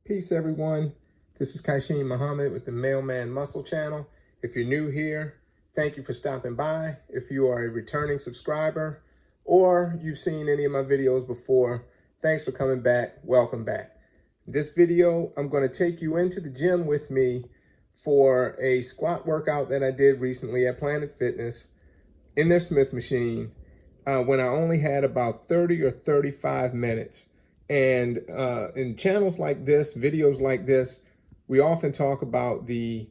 Peace, everyone. This is Kaisheen Muhammad with the Mailman Muscle Channel. If you're new here, thank you for stopping by. If you are a returning subscriber or you've seen any of my videos before, thanks for coming back. Welcome back. In this video, I'm going to take you into the gym with me for a squat workout that I did recently at Planet Fitness in their Smith machine when I only had about 30 or 35 minutes. And in channels like this, videos like this, we often talk about the,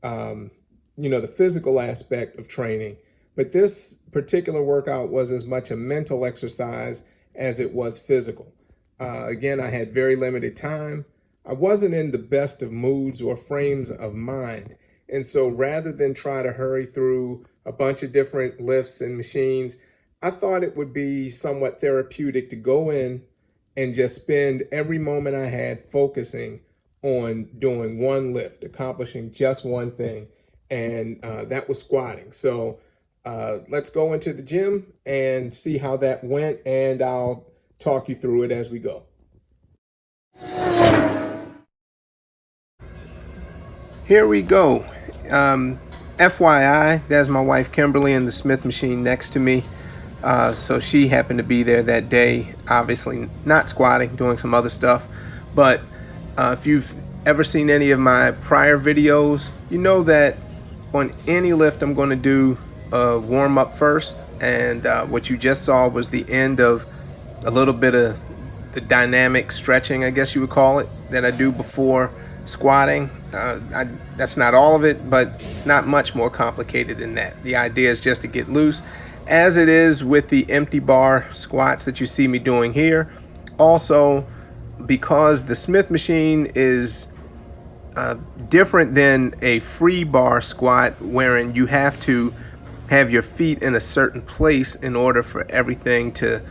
the physical aspect of training. But this particular workout was as much a mental exercise as it was physical. Again, I had very limited time. I wasn't in the best of moods or frames of mind. And so rather than try to hurry through a bunch of different lifts and machines, I thought it would be somewhat therapeutic to go in and just spend every moment I had focusing on doing one lift, accomplishing just one thing, and that was squatting. So let's go into the gym and see how that went, and I'll talk you through it as we go. Here we go. FYI, there's my wife Kimberly in the Smith machine next to me. So she happened to be there that day, obviously not squatting, doing some other stuff. But if you've ever seen any of my prior videos, you know that on any lift I'm going to do a warm up first. And what you just saw was the end of a little bit of the dynamic stretching, I guess you would call it, that I do before squatting. That's not all of it, but it's not much more complicated than that. The idea is just to get loose, as it is with the empty bar squats that you see me doing here. Also, because the Smith machine is different than a free bar squat, wherein you have to have your feet in a certain place in order for everything to,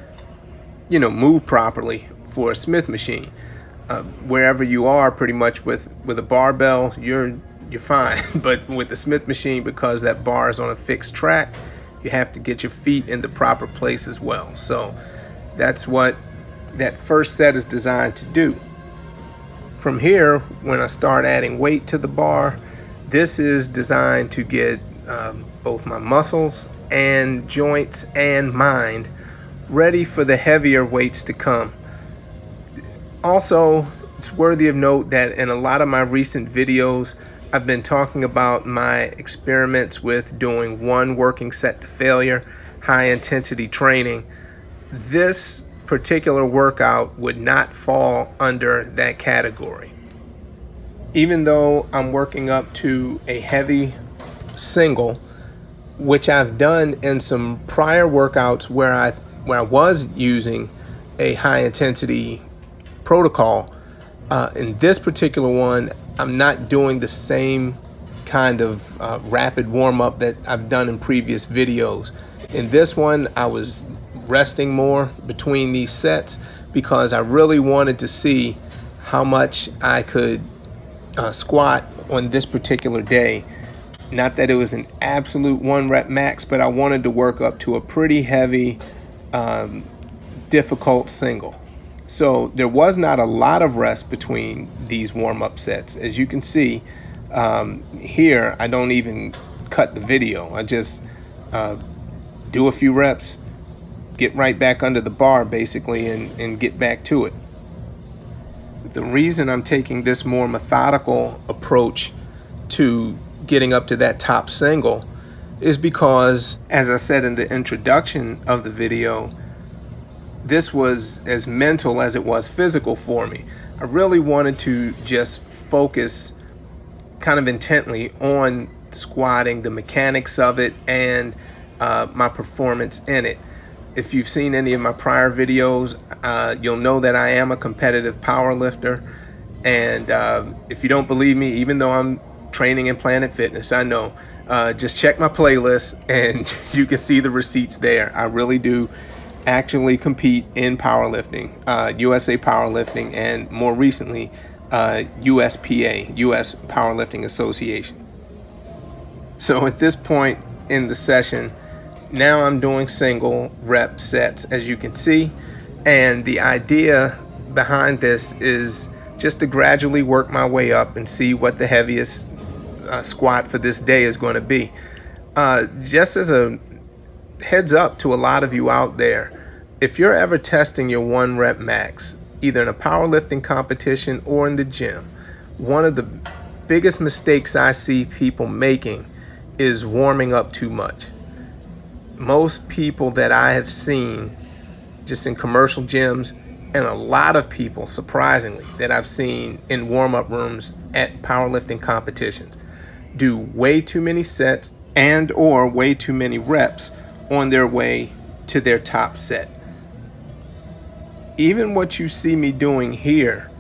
move properly for a Smith machine. Wherever you are, pretty much with a barbell, you're fine. But with the Smith machine, because that bar is on a fixed track, you have to get your feet in the proper place as well. So that's what that first set is designed to do. From here, when I start adding weight to the bar, this is designed to get both my muscles and joints and mind ready for the heavier weights to come. Also, it's worthy of note that in a lot of my recent videos, I've been talking about my experiments with doing one working set to failure, high intensity training. This particular workout would not fall under that category. Even though I'm working up to a heavy single, which I've done in some prior workouts where I was using a high intensity protocol, in this particular one, I'm not doing the same kind of rapid warm-up that I've done in previous videos. In this one, I was resting more between these sets because I really wanted to see how much I could squat on this particular day. Not that it was an absolute 1 rep max, but I wanted to work up to a pretty heavy, difficult single. So there was not a lot of rest between these warm-up sets. As you can see here, I don't even cut the video. I just do a few reps, get right back under the bar basically, and get back to it. The reason I'm taking this more methodical approach to getting up to that top single is because, as I said in the introduction of the video, this was as mental as it was physical for me. I really wanted to just focus kind of intently on squatting, the mechanics of it, and my performance in it. If you've seen any of my prior videos, you'll know that I am a competitive power lifter. And if you don't believe me, even though I'm training in Planet Fitness, I know, just check my playlist and you can see the receipts there. I really do actually compete in powerlifting, USA Powerlifting, and more recently, USPA, US Powerlifting Association. So at this point in the session, now I'm doing single rep sets, as you can see. And the idea behind this is just to gradually work my way up and see what the heaviest squat for this day is going to be. Just as a heads up to a lot of you out there, if you're ever testing your 1 rep max, either in a powerlifting competition or in the gym, one of the biggest mistakes I see people making is warming up too much. Most people that I have seen just in commercial gyms, and a lot of people, surprisingly, that I've seen in warm-up rooms at powerlifting competitions, do way too many sets and or way too many reps on their way to their top set. Even what you see me doing here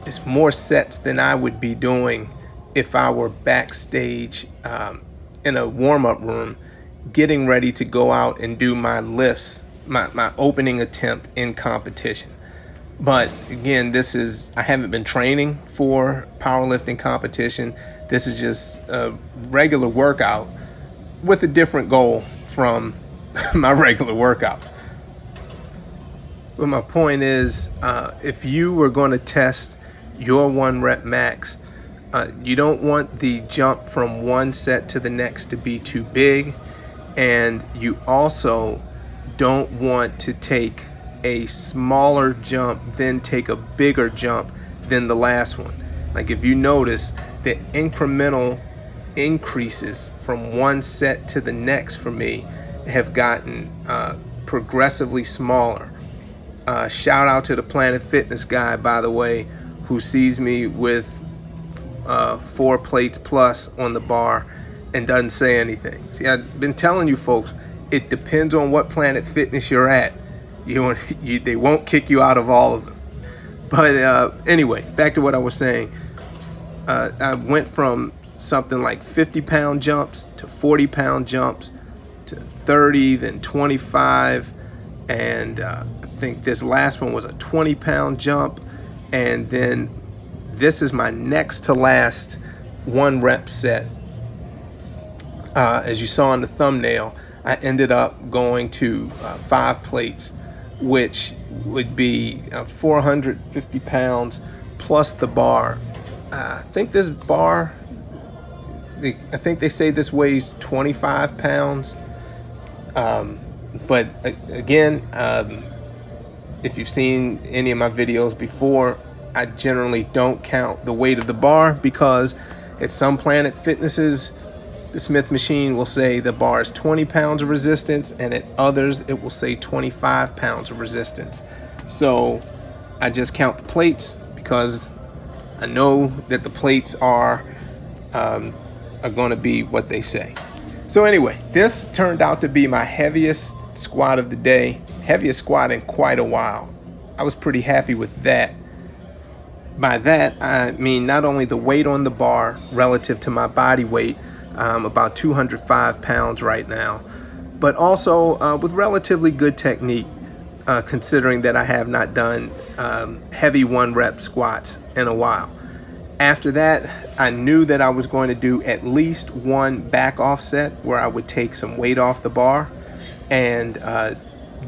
is more sets than I would be doing if I were backstage in a warm-up room getting ready to go out and do my lifts, my opening attempt in competition. But again, I haven't been training for powerlifting competition. This is just a regular workout with a different goal from my regular workouts. But my point is, if you were going to test your 1 rep max, you don't want the jump from one set to the next to be too big, and you also don't want to take a smaller jump then take a bigger jump than the last one. Like if you notice, the incremental increases from one set to the next for me have gotten progressively smaller. Shout out to the Planet Fitness guy, by the way, who sees me with 4 plates plus on the bar and doesn't say anything. See, I've been telling you folks, it depends on what Planet Fitness you're at. They won't kick you out of all of them. But anyway, back to what I was saying. I went from something like 50-pound jumps to 40-pound jumps to 30, then 25, and I think this last one was a 20-pound jump, and then this is my next to last 1 rep set. As you saw in the thumbnail, I ended up going to 5 plates, which would be 450 pounds plus the bar. I think this bar, I think they say this weighs 25 pounds. But again, if you've seen any of my videos before, I generally don't count the weight of the bar, because at some Planet Fitnesses, the Smith machine will say the bar is 20 pounds of resistance, and at others it will say 25 pounds of resistance. So I just count the plates because I know that the plates are going to be what they say. So anyway, this turned out to be my heaviest squat of the day, heaviest squat in quite a while. I was pretty happy with that. By that, I mean not only the weight on the bar relative to my body weight, about 205 pounds right now, but also with relatively good technique, considering that I have not done heavy 1 rep squats in a while. After that, I knew that I was going to do at least 1 back offset where I would take some weight off the bar and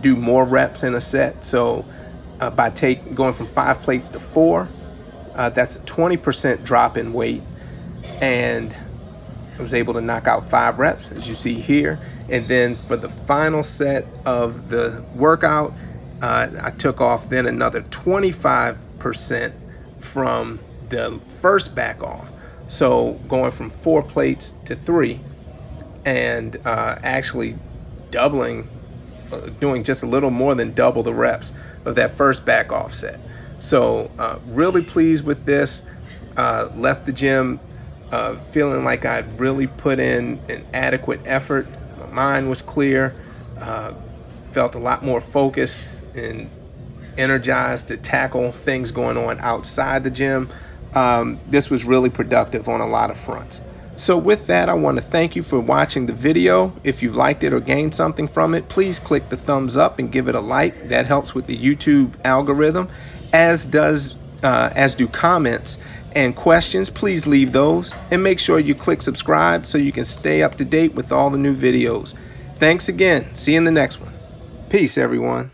do more reps in a set. So by going from 5 plates to 4, that's a 20% drop in weight, and I was able to knock out 5 reps, as you see here. And then for the final set of the workout, I took off then another 25% from the first back off. So going from 4 plates to 3, and actually doubling, doing just a little more than double the reps of that first back off set. So really pleased with this. Left the gym feeling like I'd really put in an adequate effort. My mind was clear, felt a lot more focused and energized to tackle things going on outside the gym. This was really productive on a lot of fronts. So with that, I want to thank you for watching the video. If you've liked it or gained something from it, please click the thumbs up and give it a like. That helps with the YouTube algorithm, as do comments and questions. Please leave those, and make sure you click subscribe so you can stay up to date with all the new videos. Thanks again. See you in the next one. Peace, everyone.